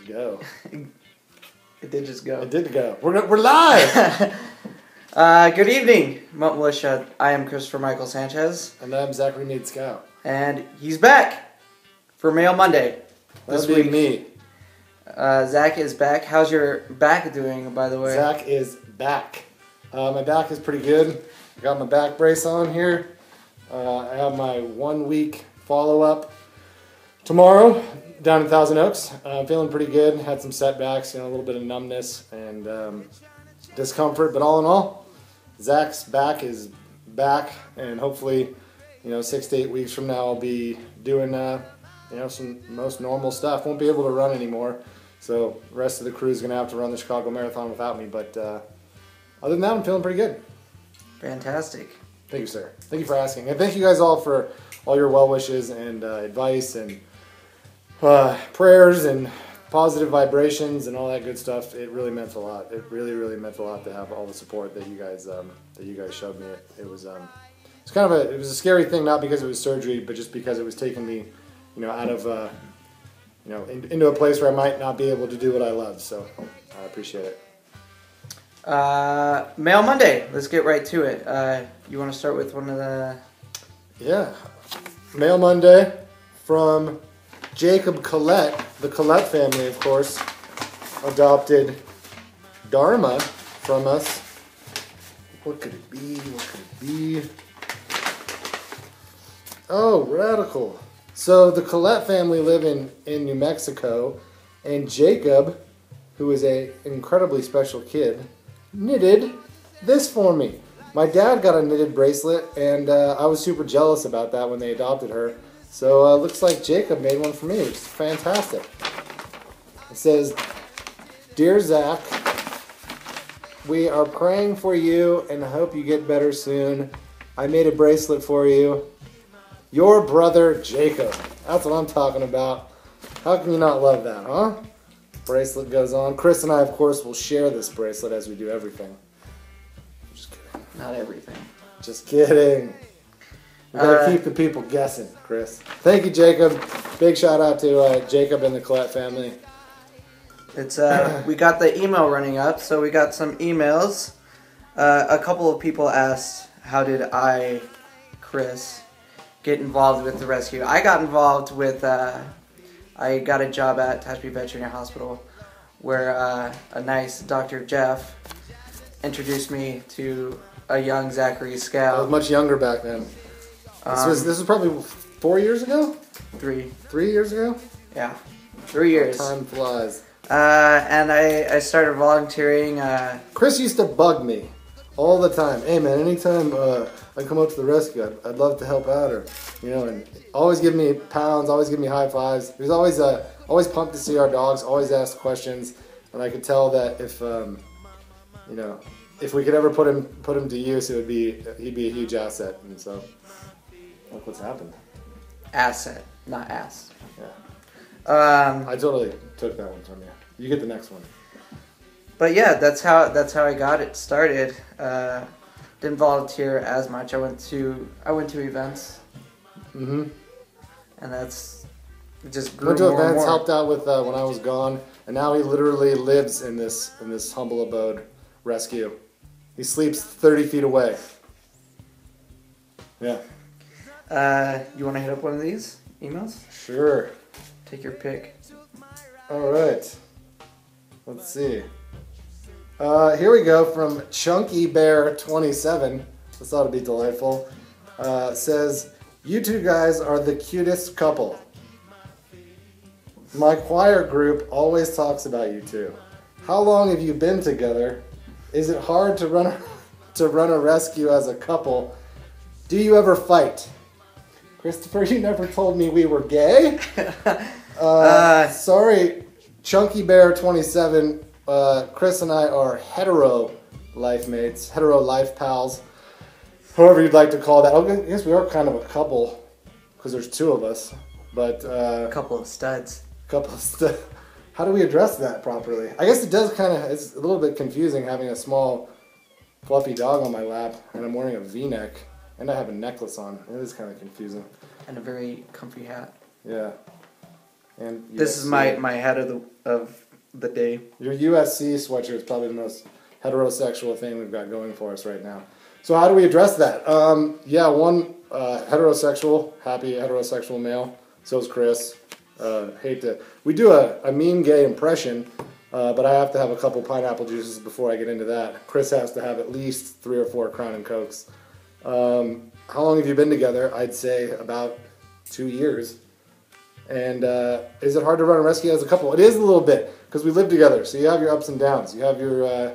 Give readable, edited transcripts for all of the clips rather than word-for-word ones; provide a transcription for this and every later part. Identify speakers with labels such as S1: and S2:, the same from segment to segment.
S1: go.
S2: It did just go.
S1: It did go. We're live!
S2: Good evening, Mount Militia. I am Chris.Sanchez. Sanchez.
S1: And I'm Zachary Nate Scout.
S2: And he's back for Mail Monday
S1: this week. Me.
S2: Zach is back. How's your back doing, by the way?
S1: Zach is back. My back is pretty good. I got my back brace on here. I have my 1 week follow-up tomorrow down in Thousand Oaks. I'm feeling pretty good. Had some setbacks, a little bit of numbness and discomfort, but all in all, Zach's back is back, and hopefully, 6 to 8 weeks from now, I'll be doing, some most normal stuff. Won't be able to run anymore, so the rest of the crew is going to have to run the Chicago Marathon without me, but other than that, I'm feeling pretty good.
S2: Fantastic.
S1: Thank you, sir. Thank you for asking, and thank you guys all for all your well wishes and advice and prayers and positive vibrations and all that good stuff. It really meant a lot. It really, really meant a lot to have all the support that you guys showed me. It was it was a scary thing, not because it was surgery, but just because it was taking me, out of into a place where I might not be able to do what I love. So I appreciate it.
S2: Mail Monday. Let's get right to it. You want to start with one of the?
S1: Yeah, Mail Monday from Jacob Collette. The Collette family, of course, adopted Dharma from us. What could it be? What could it be? Oh, radical. So the Collette family live in New Mexico, and Jacob, who is an incredibly special kid, knitted this for me. My dad got a knitted bracelet, and I was super jealous about that when they adopted her. So it looks like Jacob made one for me, which is fantastic. It says, "Dear Zach, we are praying for you and hope you get better soon. I made a bracelet for you. Your brother, Jacob." That's what I'm talking about. How can you not love that, huh? Bracelet goes on. Chris and I, of course, will share this bracelet as we do everything. Just kidding.
S2: Not everything.
S1: Just kidding. We gotta keep the people guessing, Chris. Thank you, Jacob. Big shout out to Jacob and the Collette family.
S2: It's we got the email running up, so we got some emails. A couple of people asked, how did I, Chris, get involved with the rescue? I got involved with, I got a job at Tehachapi Veterinary Hospital where a nice Dr. Jeff introduced me to a young Zachary Scout.
S1: I was much younger back then. This was probably 4 years ago?
S2: 3.
S1: 3 years ago?
S2: Yeah, 3 years.
S1: Time flies.
S2: And I started volunteering.
S1: Chris used to bug me all the time. Hey man, anytime I come up to the rescue, I'd love to help out, or and always give me pounds, always give me high fives. He was always pumped to see our dogs, always asked questions, and I could tell that if we could ever put him to use, he'd be a huge asset. And so, look what's happened.
S2: Asset, not ass.
S1: Yeah. I totally took that one from you. You get the next one.
S2: But yeah, that's how I got it started. Didn't volunteer as much. I went to events.
S1: Mm-hmm.
S2: And that's just grew
S1: went to
S2: more
S1: events,
S2: and more.
S1: helped out with when I was gone, and now he literally lives in this humble abode rescue. He sleeps 30 feet away. Yeah.
S2: You want to hit up one of these emails?
S1: Sure.
S2: Take your pick.
S1: All right. Let's see. Here we go from Chunky Bear 27. This ought to be delightful. Says, "You two guys are the cutest couple. My choir group always talks about you two. How long have you been together? Is it hard to run a rescue as a couple? Do you ever fight? Christopher, you never told me we were gay." Sorry, Chunky Bear 27. Chris and I are hetero life mates, hetero life pals, however you'd like to call that. I guess we are kind of a couple because there's two of us, but
S2: a couple of studs.
S1: How do we address that properly? I guess it does it's a little bit confusing having a small fluffy dog on my lap and I'm wearing a V-neck and I have a necklace on. It is kind of confusing.
S2: And a very comfy hat.
S1: Yeah. And
S2: this is my head of the day.
S1: Your USC sweatshirt is probably the most heterosexual thing we've got going for us right now. So how do we address that? One heterosexual, happy heterosexual male. So is Chris. We do a mean gay impression, but I have to have a couple pineapple juices before I get into that. Chris has to have at least 3 or 4 Crown and Cokes. How long have you been together? I'd say about 2 years. And is it hard to run a rescue as a couple? It is a little bit, because we live together. So you have your ups and downs. You have your,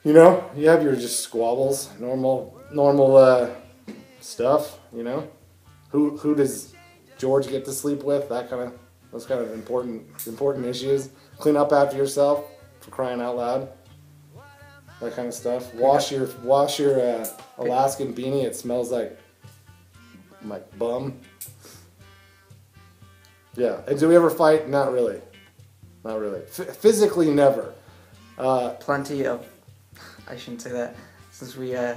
S1: you have your just squabbles, normal stuff. Who does George get to sleep with? Those kind of important issues. Clean up after yourself, for crying out loud. That kind of stuff. Wash your Alaskan beanie. It smells like bum. Yeah. And do we ever fight? Not really. Physically, never.
S2: Plenty of. I shouldn't say that. Since we, I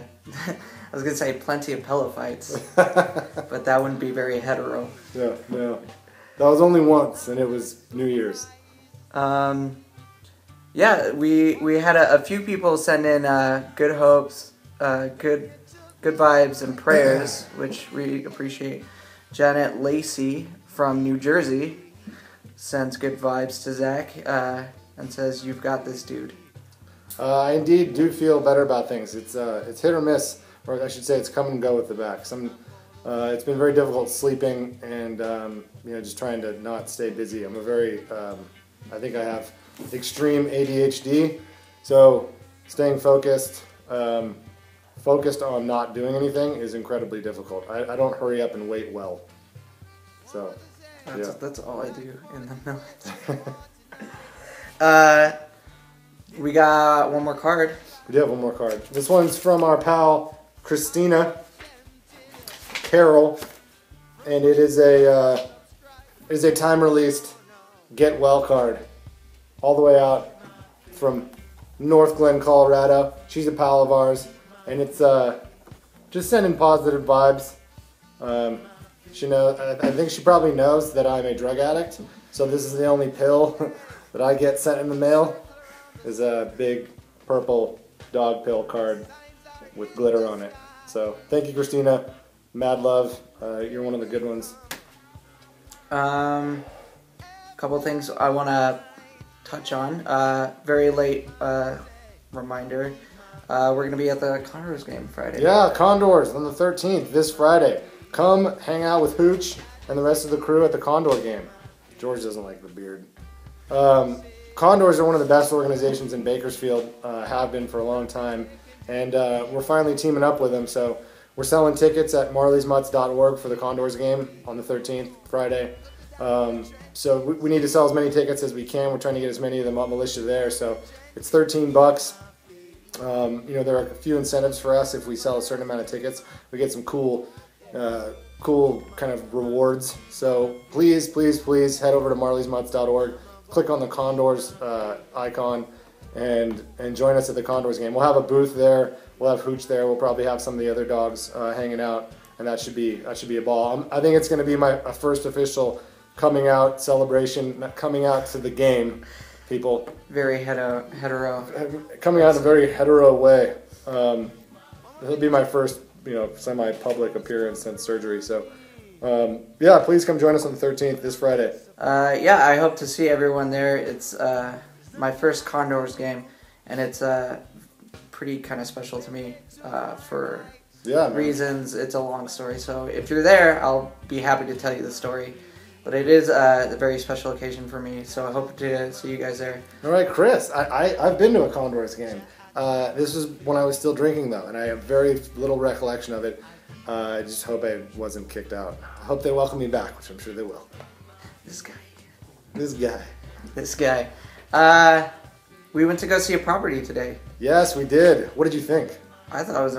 S2: was gonna say plenty of pillow fights, but that wouldn't be very hetero.
S1: Yeah. No. That was only once, and it was New Year's.
S2: Yeah, we had a few people send in good hopes, good vibes and prayers, which we appreciate. Janet Lacey from New Jersey sends good vibes to Zach and says, "You've got this, dude."
S1: I indeed do feel better about things. It's hit or miss, or I should say, it's come and go with the back. It's been very difficult sleeping and just trying to not stay busy. I'm I think I have extreme ADHD, so staying focused on not doing anything is incredibly difficult. I don't hurry up and wait well. So
S2: that's all I do in the military. We got one more card.
S1: We do have one more card. This one's from our pal Christina Carroll, and it is a time-released get well card, all the way out from North Glen, Colorado. She's a pal of ours, and it's just sending positive vibes. I think she probably knows that I'm a drug addict, so this is the only pill that I get sent in the mail. Is a big purple dog pill card with glitter on it. So thank you, Christina. Mad love. You're one of the good ones.
S2: Couple things I want to touch on. Very late reminder. We're going to be at the Condors game Friday.
S1: Yeah, Condors on the 13th, this Friday. Come hang out with Hooch and the rest of the crew at the Condor game. George doesn't like the beard. Condors are one of the best organizations in Bakersfield, have been for a long time, and we're finally teaming up with them. So we're selling tickets at marleysmutts.org for the Condors game on the 13th, Friday. So we need to sell as many tickets as we can. We're trying to get as many of the militia there. So it's $13. There are a few incentives for us if we sell a certain amount of tickets. We get some cool kind of rewards. So please head over to marleysmutts.org. Click on the Condors icon and join us at the Condors game. We'll have a booth there. We'll have Hooch there. We'll probably have some of the other dogs hanging out, and that should be a ball. I think it's going to be my first official coming out celebration, coming out to the game. People
S2: very hetero.
S1: Coming out in a very hetero way. It'll be my first semi-public appearance since surgery. So. Please come join us on the 13th, this Friday.
S2: I hope to see everyone there. It's my first Condors game, and it's pretty kind of special to me for reasons. It's a long story, so if you're there, I'll be happy to tell you the story. But it is a very special occasion for me, so I hope to see you guys there.
S1: All right, Chris, I've been to a Condors game. This was when I was still drinking, though, and I have very little recollection of it. I just hope I wasn't kicked out. I hope they welcome me back, which I'm sure they will.
S2: This guy. We went to go see a property today.
S1: Yes, we did. What did you think?
S2: I thought it was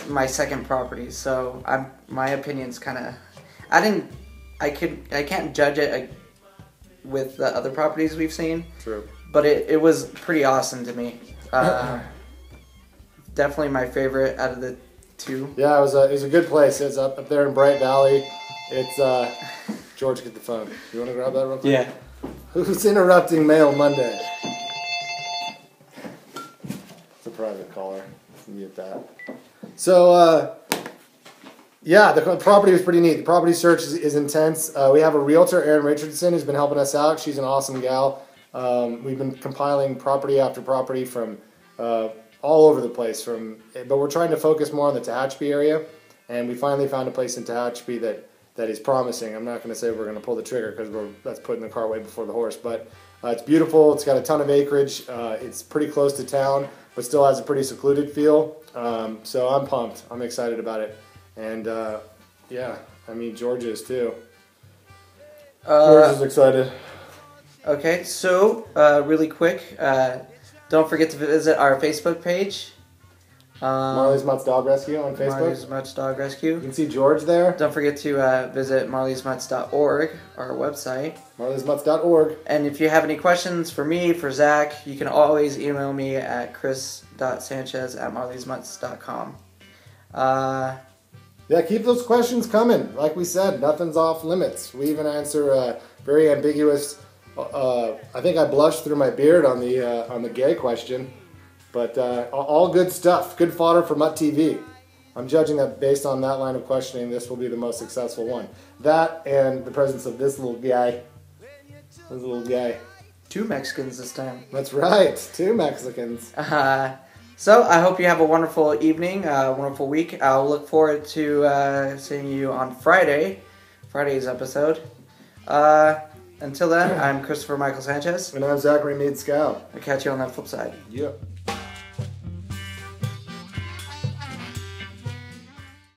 S2: my second property, so my opinion's kind of. I can't judge it with the other properties we've seen.
S1: True.
S2: But it was pretty awesome to me. Definitely my favorite out of the two.
S1: Yeah, it was a good place. It's up there in Bright Valley. It's George, get the phone. You want to grab that real quick?
S2: Yeah.
S1: Who's interrupting Mail Monday? It's a private caller. Mute that. So, yeah, the property was pretty neat. The property search is intense. We have a realtor, Erin Richardson, who's been helping us out. She's an awesome gal. We've been compiling property after property from all over the place. But we're trying to focus more on the Tehachapi area, and we finally found a place in Tehachapi that is promising. I'm not going to say we're going to pull the trigger because that's putting the cart way before the horse. But it's beautiful. It's got a ton of acreage. It's pretty close to town, but still has a pretty secluded feel. So I'm pumped. I'm excited about it. And yeah, I mean, George is too. George is excited.
S2: Okay, so really quick, don't forget to visit our Facebook page.
S1: Marley's Mutt's Dog Rescue on Facebook.
S2: Marley's Mutt's Dog Rescue.
S1: You can see George there.
S2: Don't forget to visit marleysmutts.org, our website.
S1: marleysmutts.org.
S2: And if you have any questions for me, for Zach, you can always email me at chris.sanchez@marleysmutts.com.
S1: Yeah, keep those questions coming. Like we said, nothing's off limits. We even answer very ambiguous. I think I blushed through my beard on the gay question, but all good stuff. Good fodder for Mutt TV. I'm judging that based on that line of questioning, this will be the most successful one. That and the presence of this little guy. This little guy.
S2: 2 Mexicans this time.
S1: That's right, 2 Mexicans.
S2: So I hope you have a wonderful evening, a wonderful week. I'll look forward to seeing you on Friday's episode. Until then, I'm Christopher Michael Sanchez.
S1: And I'm Zachary Meade Scow.
S2: I'll catch you on that flip side.
S1: Yep.